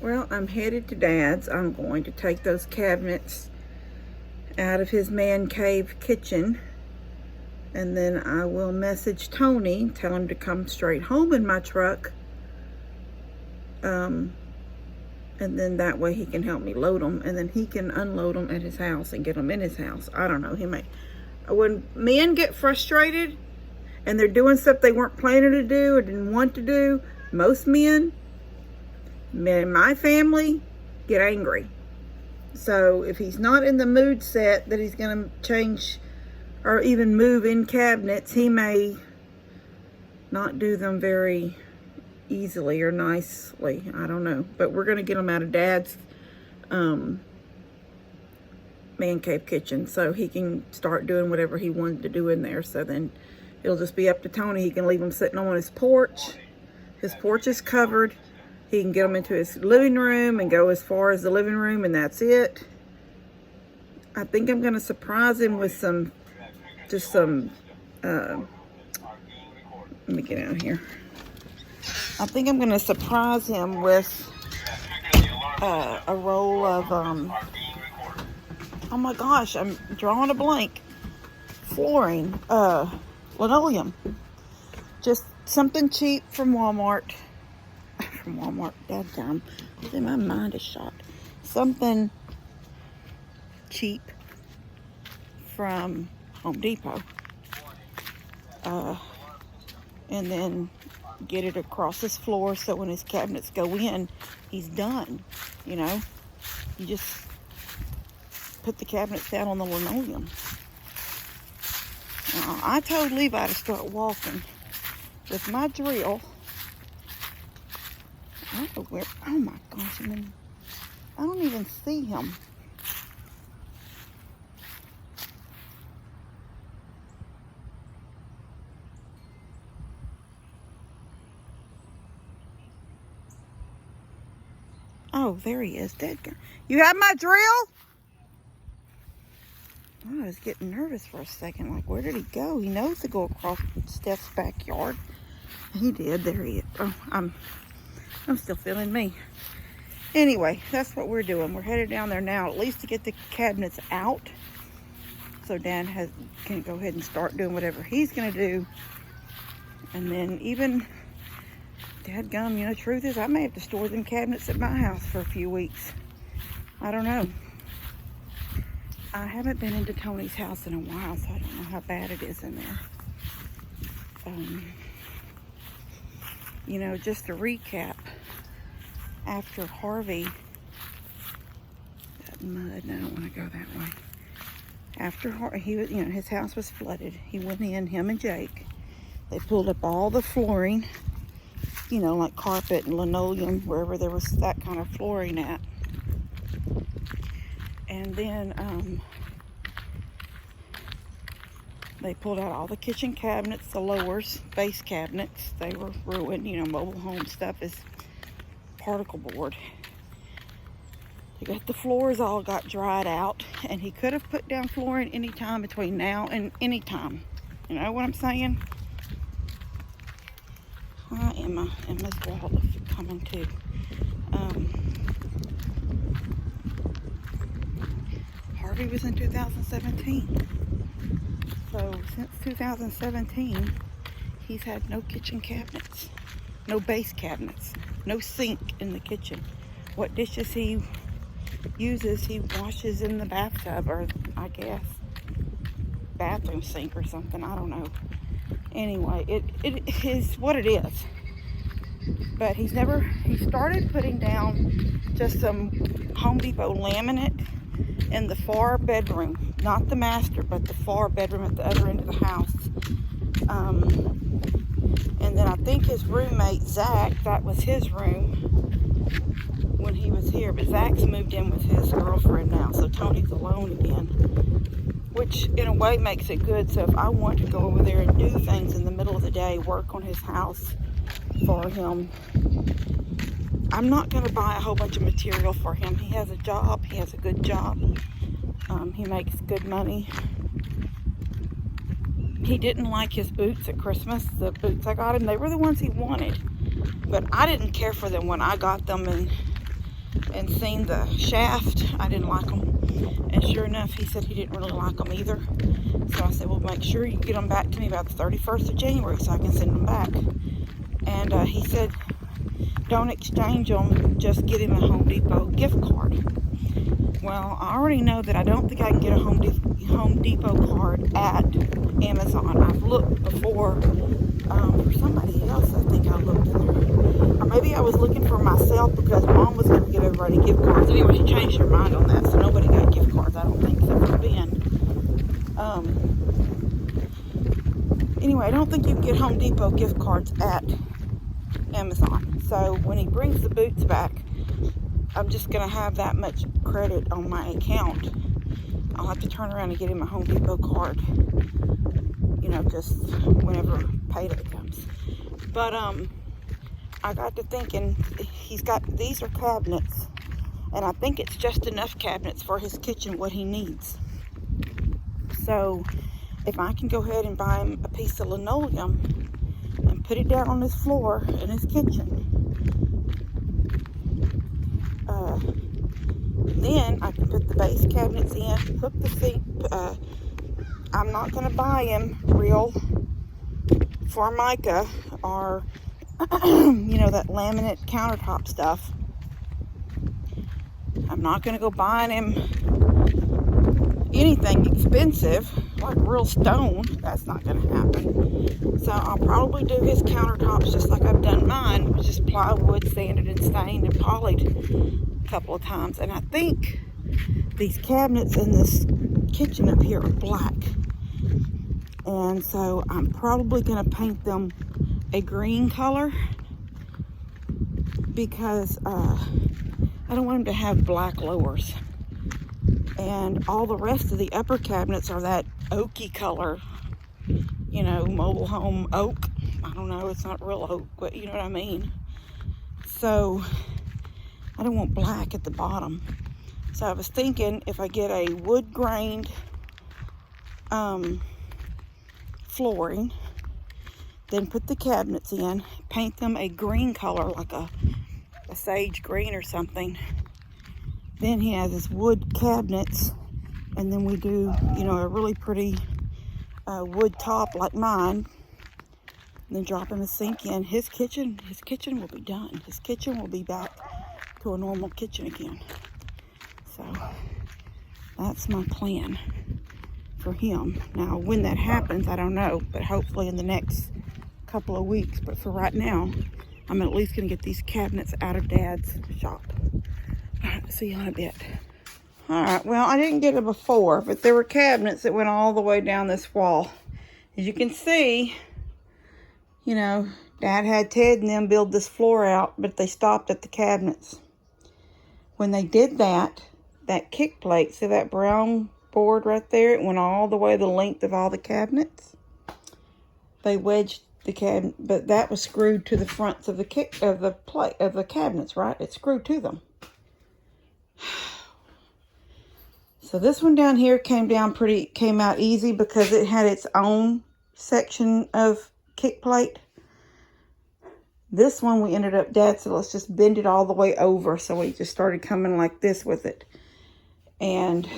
Well, I'm headed to Dad's. I'm going to take those cabinets out of his man cave kitchen, and then I will message Tony, tell him to come straight home in my truck, and then that way he can help me load them, and then he can unload them at his house and get them in his house. I don't know. He may. When men get frustrated and they're doing stuff they weren't planning to do or didn't want to do, most men in my family get angry. So if he's not in the mood set that he's going to change or even move in cabinets, he may not do them very easily or nicely. I don't know. But we're going to get them out of Dad's man cave kitchen so he can start doing whatever he wanted to do in there. So then it'll just be up to Tony. He can leave them sitting on his porch. His porch is covered. He can get them into his living room and go as far as the living room, and that's it. I think I'm going to surprise him with some, let me get out here. I think I'm going to surprise him with a roll of, oh my gosh, I'm drawing a blank. Flooring, linoleum. Just something cheap from Walmart. From Walmart, dadgum. My mind is shot. Something cheap from Home Depot. And then get it across his floor so when his cabinets go in, he's done. You know, you just put the cabinets down on the linoleum. I told Levi to start walking with my drill. I don't know where, oh my gosh, I don't even see him. Oh, there he is. Dead guy. You have my drill? I was getting nervous for a second. Like, where did he go? He knows to go across Steph's backyard. He did. There he is. Oh, I'm still feeling me. Anyway, that's what we're doing. We're headed down there now, at least to get the cabinets out. So Dad can go ahead and start doing whatever he's going to do. And then even, dadgum, you know, truth is I may have to store them cabinets at my house for a few weeks. I don't know. I haven't been into Tony's house in a while, so I don't know how bad it is in there. You know, just to recap, after Harvey, that mud, I don't want to go that way. After he was, you know, his house was flooded. He went in, him and Jake. They pulled up all the flooring, you know, like carpet and linoleum, wherever there was that kind of flooring at. And then they pulled out all the kitchen cabinets, the lowers, base cabinets. They were ruined. You know, mobile home stuff is particle board. They got the floors all got dried out, and he could have put down flooring any time between now and any time. You know what I'm saying? Hi, Emma. Emma's wall is coming too. Harvey was in 2017. So since 2017, he's had no kitchen cabinets, no base cabinets, no sink in the kitchen. What dishes he uses, he washes in the bathtub, or I guess bathroom sink or something. I don't know. Anyway, it is what it is. But he started putting down just some Home Depot laminate in the far bedroom, not the master, but the far bedroom at the other end of the house. And then I think his roommate, Zach, that was his room when he was here, but Zach's moved in with his girlfriend now, so Tony's alone again, which in a way makes it good. So if I want to go over there and do things in the middle of the day, work on his house for him, I'm not going to buy a whole bunch of material for him. He has a job. He has a good job. He makes good money. He didn't like his boots at Christmas. The boots I got him, they were the ones he wanted. But I didn't care for them when I got them. And and seen the shaft. I didn't like them. And sure enough, he said he didn't really like them either. So I said, well, make sure you get them back to me by the 31st of January so I can send them back. And he said, don't exchange them, just get him a Home Depot gift card. Well, I already know that I don't think I can get a Home Depot card at Amazon. I've looked before for somebody else. I think I looked in there. Or maybe I was looking for myself because Mom was going to get everybody gift cards. Anyway, she changed her mind on that, so nobody got gift cards, I don't think, except for Ben. Anyway, I don't think you can get Home Depot gift cards at Amazon. So when he brings the boots back, I'm just going to have that much credit on my account. I'll have to turn around and get him a Home Depot card, you know, just whenever payday comes. But I got to thinking, these are cabinets, and I think it's just enough cabinets for his kitchen, what he needs. So if I can go ahead and buy him a piece of linoleum and put it down on his floor in his kitchen, then I can put the base cabinets in, hook the sink. I'm not going to buy him real Formica or, you know, that laminate countertop stuff. I'm not going to go buying him anything expensive, like real stone. That's not going to happen. So I'll probably do his countertops just like I've done mine, with just plywood, sanded and stained and polished a couple of times. And I think these cabinets in this kitchen up here are black. And so I'm probably going to paint them a green color because I don't want them to have black lowers. And all the rest of the upper cabinets are that oaky color, you know, mobile home oak. I don't know, it's not real oak, but you know what I mean. So I don't want black at the bottom. So I was thinking if I get a wood grained flooring, then put the cabinets in, paint them a green color, like a sage green or something. Then he has his wood cabinets, and then we do, you know, a really pretty wood top like mine. And then drop him a sink in. His kitchen will be done. His kitchen will be back to a normal kitchen again. So that's my plan for him. Now, when that happens, I don't know, but hopefully in the next couple of weeks. But for right now, I'm at least going to get these cabinets out of Dad's shop. All right, see you in a bit. All right, well, I didn't get it before, but there were cabinets that went all the way down this wall. As you can see, you know, Dad had Ted and them build this floor out, but they stopped at the cabinets. When they did that, that kick plate, see that brown board right there? It went all the way the length of all the cabinets. They wedged the cabinet, but that was screwed to the fronts of the cabinets, right? It's screwed to them. So this one down here came out easy because it had its own section of kick plate. This one we ended up, Dad said, let's just bend it all the way over. So we just started coming like this with it. And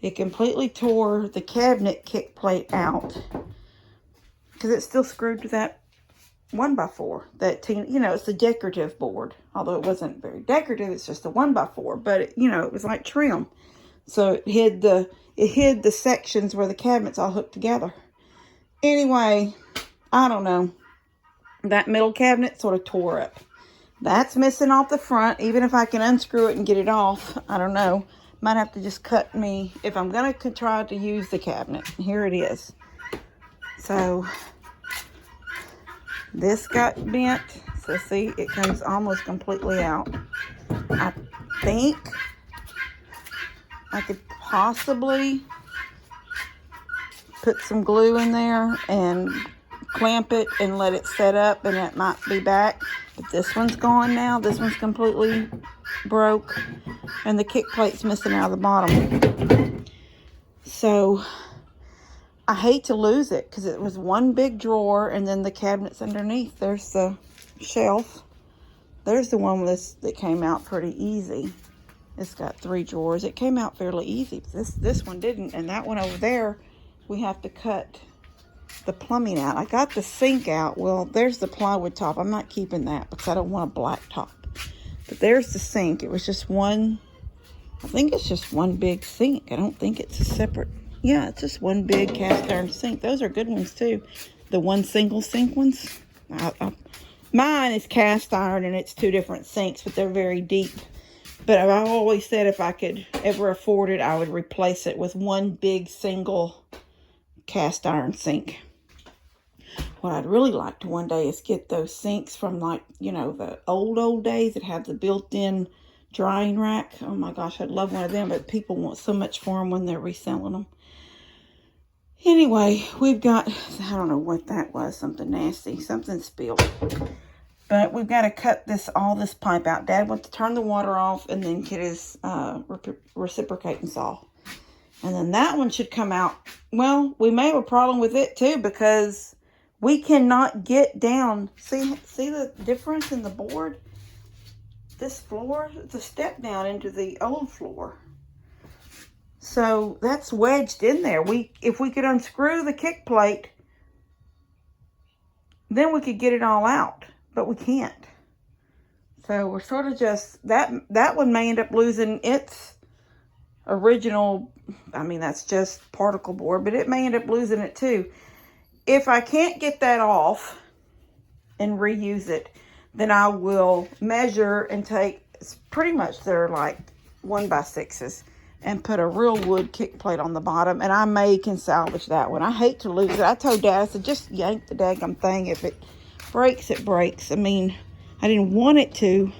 it completely tore the cabinet kick plate out because it's still screwed to that 1x4. That, you know, it's a decorative board. Although it wasn't very decorative, it's just a 1x4. But, it, you know, it was like trim. So it hid the sections where the cabinets all hooked together. Anyway, I don't know. That middle cabinet sort of tore up. That's missing off the front. Even if I can unscrew it and get it off, I don't know. Might have to just cut me if I'm going to try to use the cabinet. Here it is. So this got bent. So see, it comes almost completely out. I think I could possibly put some glue in there and clamp it and let it set up, and it might be back. But this one's gone now. This one's completely broke, and the kick plate's missing out of the bottom. So I hate to lose it because it was one big drawer, and then the cabinets underneath. There's the shelf. There's the one that came out pretty easy. It's got 3 drawers. It came out fairly easy. This one didn't. And that one over there, we have to cut the plumbing out. I got the sink out. Well, there's the plywood top. I'm not keeping that because I don't want a black top. But there's the sink. It was just one, I think it's just one big sink. I don't think it's a separate. Yeah, it's just one big cast iron sink. Those are good ones too. The one single sink ones. Mine is cast iron and it's 2 different sinks, but they're very deep. But I've always said if I could ever afford it, I would replace it with one big single cast iron sink. What I'd really like to one day is get those sinks from, like, you know, the old days that have the built-in drying rack. Oh my gosh, I'd love one of them, but people want so much for them when they're reselling them. Anyway, we've got, I don't know what that was, something nasty, something spilled. But we've got to cut all this pipe out. Dad wants to turn the water off and then get his reciprocating saw. And then that one should come out. Well, we may have a problem with it too because we cannot get down. See the difference in the board? This floor, it's a step down into the old floor. So that's wedged in there. If we could unscrew the kick plate, then we could get it all out, but we can't. So we're sort of just, that one may end up losing its original, I mean, that's just particle board, but it may end up losing it too. If I can't get that off and reuse it, then I will measure and take, pretty much they're like 1x6s, and put a real wood kick plate on the bottom, and I can salvage that one. I hate to lose it. I told Dad, I said, just yank the daggum thing. If it breaks, it breaks. I mean, I didn't want it to,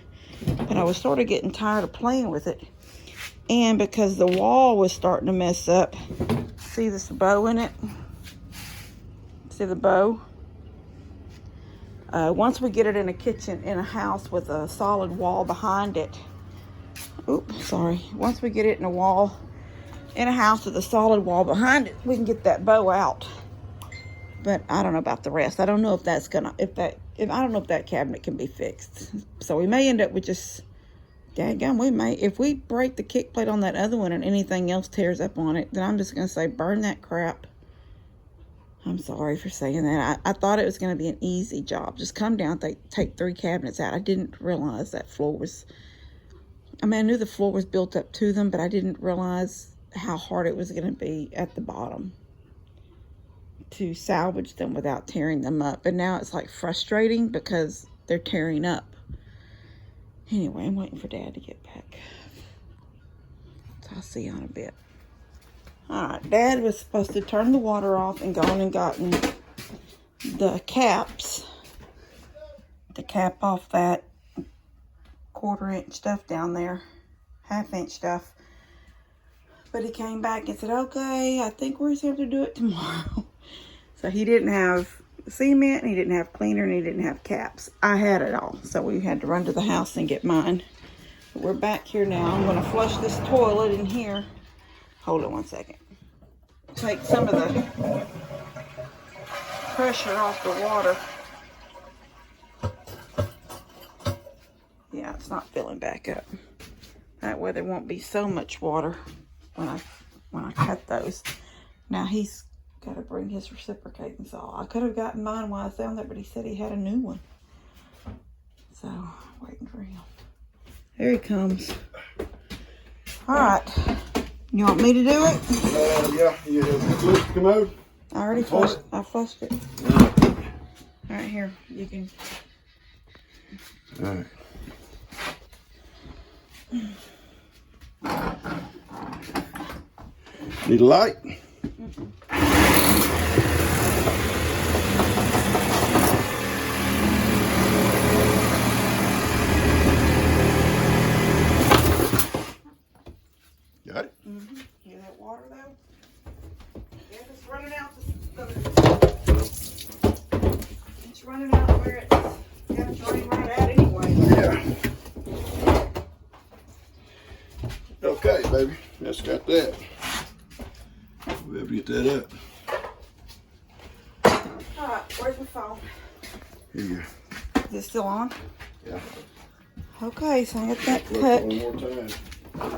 but I was sort of getting tired of playing with it. And because the wall was starting to mess up, see this bow in it? See the bow? Once we get it in a kitchen, in a house with a solid wall behind it, oops, sorry. Once we get it in a house with a solid wall behind it, we can get that bow out. But I don't know about the rest. I don't know if that's gonna, I don't know if that cabinet can be fixed. So we may end up with just, daggum, if we break the kick plate on that other one and anything else tears up on it, then I'm just gonna say, burn that crap. I'm sorry for saying that. I thought it was gonna be an easy job. Just come down, take 3 cabinets out. I didn't realize that floor was, I mean, I knew the floor was built up to them, but I didn't realize how hard it was going to be at the bottom to salvage them without tearing them up. And now it's like frustrating because they're tearing up. Anyway, I'm waiting for Dad to get back. So I'll see you in a bit. All right, Dad was supposed to turn the water off and gone and gotten the caps. The cap off that 1/4 inch stuff down there, 1/2 inch stuff. But he came back and said, okay, I think we're going to do it tomorrow. So he didn't have cement, and he didn't have cleaner, and he didn't have caps. I had it all, so we had to run to the house and get mine. But we're back here now. I'm going to flush this toilet in here. Hold on one second. Take some of the pressure off the water. Yeah, it's not filling back up. That way there won't be so much water when I cut those. Now he's got to bring his reciprocating saw. I could have gotten mine while I was down there, but he said he had a new one. So, waiting for him. There he comes. All right. You want me to do it? Yeah. You flushed the commode? I already flushed. I flushed it. All right, here. You can. All right. Need a light? Got it? Mm-hmm. Hear that water though? Yeah, it's running out. It's running out where it's got to drain right out anyway. Yeah. Okay, baby. That's got that. We'll have to get that up. Alright, where's my phone? Here you go. Is it still on? Yeah. Okay, so I got that Look cut. one more time.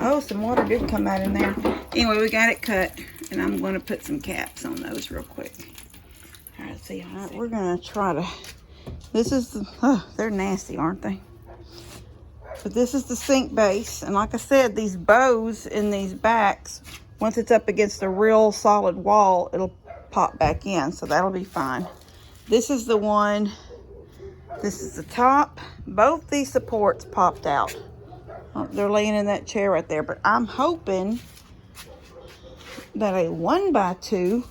Oh, some water did come out in there. Anyway, we got it cut, and I'm going to put some caps on those real quick. All right, see, all right, we're going to try to, this is the, oh, they're nasty, aren't they? But this is the sink base, and like I said, these bows in these backs, once it's up against a real solid wall, it'll pop back in, so that'll be fine. This is the one, this is the top. Both these supports popped out. Oh, they're laying in that chair right there, but I'm hoping that a 1x2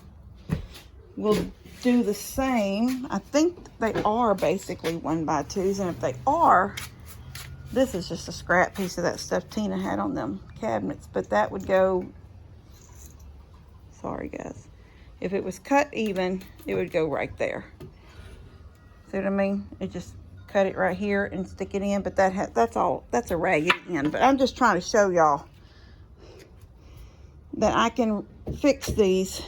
will do the same. I think they are basically 1x2s, and if they are, this is just a scrap piece of that stuff Tina had on them cabinets, but that would go, sorry guys, if it was cut even, it would go right there. See what I mean? It just cut it right here and stick it in, but that's all, that's a ragged end. But I'm just trying to show y'all that I can fix these.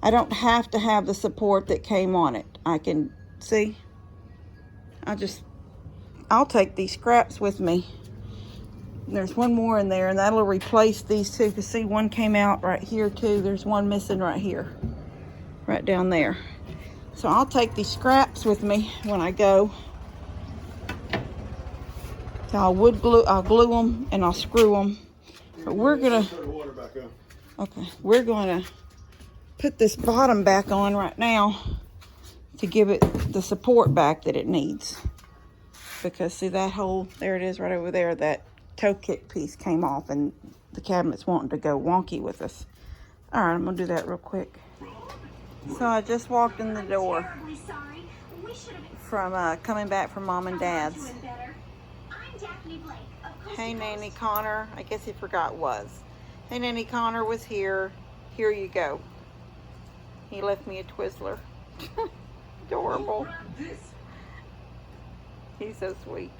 I don't have to have the support that came on it. I can, see, I'll take these scraps with me. There's one more in there, and that'll replace these two, because see, one came out right here too. There's one missing right here, right down there. So I'll take these scraps with me when I go. So I'll glue them and I'll screw them. But we're gonna, Turn the water back on. okay, we're gonna put this bottom back on right now to give it the support back that it needs. Because see that hole, there it is right over there, that toe kick piece came off and the cabinet's wanting to go wonky with us. All right, I'm gonna do that real quick. So I just walked in the door from coming back from Mom and Dad's. Hey, Nanny Connor. I guess he forgot was. Hey, Nanny Connor was here. Here you go. He left me a Twizzler. Adorable. He's so sweet.